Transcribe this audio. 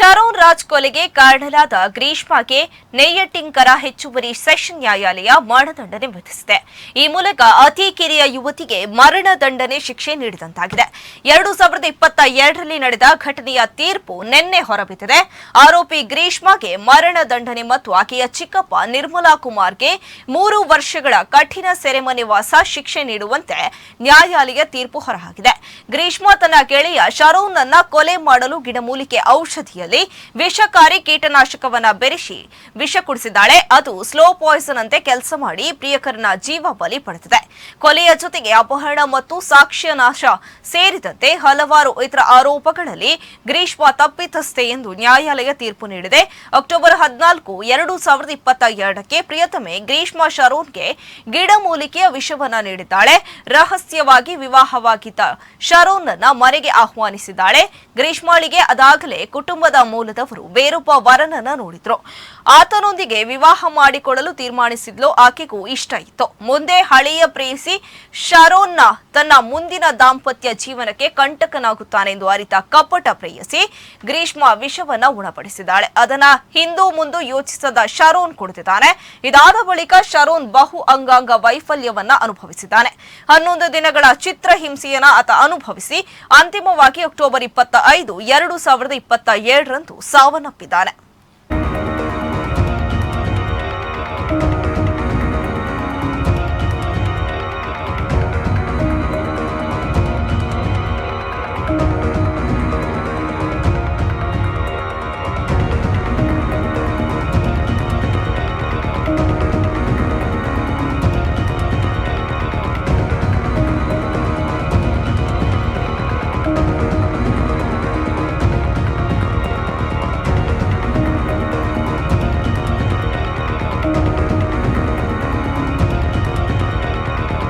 ಶರೋನ್ ರಾಜ್ ಕೊಲೆಗೆ ಕಾರಣರಾದ ಗ್ರೀಷ್ಮಾಗೆ ನೆಯ್ಯಟಿಂಕರ ಹೆಚ್ಚುವರಿ ಸೆಷನ್ ನ್ಯಾಯಾಲಯ ಮರಣದಂಡನೆ ವಿಧಿಸಿದೆ. ಈ ಮೂಲಕ ಅತಿ ಕಿರಿಯ ಯುವತಿಗೆ ಮರಣದಂಡನೆ ಶಿಕ್ಷೆ ನೀಡಿದಂತಾಗಿದೆ. 2022ರಲ್ಲಿ ನಡೆದ ಘಟನೆಯ ತೀರ್ಪು ನಿನ್ನೆ ಹೊರಬಿದ್ದಿದೆ. ಆರೋಪಿ ಗ್ರೀಷ್ಮಾಗೆ ಮರಣದಂಡನೆ ಮತ್ತು ಆಕೆಯ ಚಿಕ್ಕಪ್ಪ ನಿರ್ಮಲಾ ಕುಮಾರ್ಗೆ 3 ವರ್ಷಗಳ ಕಠಿಣ ಸೆರೆಮನೆವಾಸ ಶಿಕ್ಷೆ ನೀಡುವಂತೆ ನ್ಯಾಯಾಲಯ ತೀರ್ಪು ಹೊರಹಾಕಿದೆ. ಗ್ರೀಷ್ಮಾ ತನ್ನ ಗೆಳೆಯ ಶರೋನ್ನನ್ನ ಕೊಲೆ ಮಾಡಲು ಗಿಡಮೂಲಿಕೆ ಔಷಧಿಯಲ್ಲಿ ವಿಷಕಾರಿ ಕೀಟನಾಶಕವನ್ನ ಬೆರೆಸಿ ವಿಷ ಕುಡಿಸಿದ್ದಾಳೆ. ಅದು ಸ್ಲೋ ಪಾಯ್ಸನ್ ಅಂತೆ ಕೆಲಸ ಮಾಡಿ ಪ್ರಿಯಕರನ ಜೀವ ಬಲಿ ಪಡೆದಿದೆ. ಕೊಲೆಯ ಜೊತೆಗೆ ಅಪಹರಣ ಮತ್ತು ಸಾಕ್ಷ್ಯ ನಾಶ ಸೇರಿದಂತೆ ಹಲವಾರು ಇತರ ಆರೋಪಗಳಲ್ಲಿ ಗ್ರೀಷ್ಮಾ ತಪ್ಪಿತಸ್ಥೆ ಎಂದು ನ್ಯಾಯಾಲಯ ತೀರ್ಪು ನೀಡಿದೆ. ಅಕ್ಟೋಬರ್ 14, 2022ಕ್ಕೆ ಪ್ರಿಯತಮೆ ಗ್ರೀಷ್ಮಾ ಶರೋನ್ಗೆ ಗಿಡಮೂಲಿಕೆಯ ವಿಷವನ್ನ ನೀಡಿದ್ದಾಳೆ. ರಹಸ್ಯವಾಗಿ ವಿವಾಹವಾಗಿದ್ದ ಶರೋನ್ನನ್ನ ಮನೆಗೆ ಆಹ್ವಾನಿಸಿದ್ದಾಳೆ. ಗ್ರೀಷ್ಮಾಳಿಗೆ ಅದಾಗಲೇ ಕುಟುಂಬದ ಮೂಲದವರು ಬೇರೊಬ್ಬ ವರನನ್ನ ನೋಡಿದ್ರು. ಆತನೊಂದಿಗೆ ವಿವಾಹ ಮಾಡಿಕೊಡಲು ತೀರ್ಮಾನಿಸಿದ್ಲು. ಆಕೆಗೂ ಇಷ್ಟ ಇತ್ತು. ಮುಂದೆ ಹಳೆಯ ಪ್ರೇಯಸಿ ಶರೋನ್ನ ತನ್ನ ಮುಂದಿನ ದಾಂಪತ್ಯ ಜೀವನಕ್ಕೆ ಕಂಟಕನಾಗುತ್ತಾನೆಂದು ಅರಿತ ಕಪಟ ಪ್ರೇಯಸಿ ಗ್ರೀಷ್ಮಾ ವಿಷವನ್ನ ಉಣಪಡಿಸಿದ್ದಾಳೆ. ಅದನ್ನ ಹಿಂದೂ ಮುಂದೆ ಯೋಚಿಸದ ಶರೋನ್ ಕುಡಿದಿದ್ದಾನೆ. ಇದಾದ ಬಳಿಕ ಶರೋನ್ ಬಹು ಅಂಗಾಂಗ ವೈಫಲ್ಯವನ್ನ ಅನುಭವಿಸಿದ್ದಾನೆ. 11 ದಿನಗಳ ಚಿತ್ರಹಿಂಸೆಯನ್ನ ಆತ ಅನುಭವಿಸಿ ಅಂತಿಮವಾಗಿ ಅಕ್ಟೋಬರ್ 25, 2022ರಂದು ಸಾವನ್ನಪ್ಪಿದ್ದಾನೆ.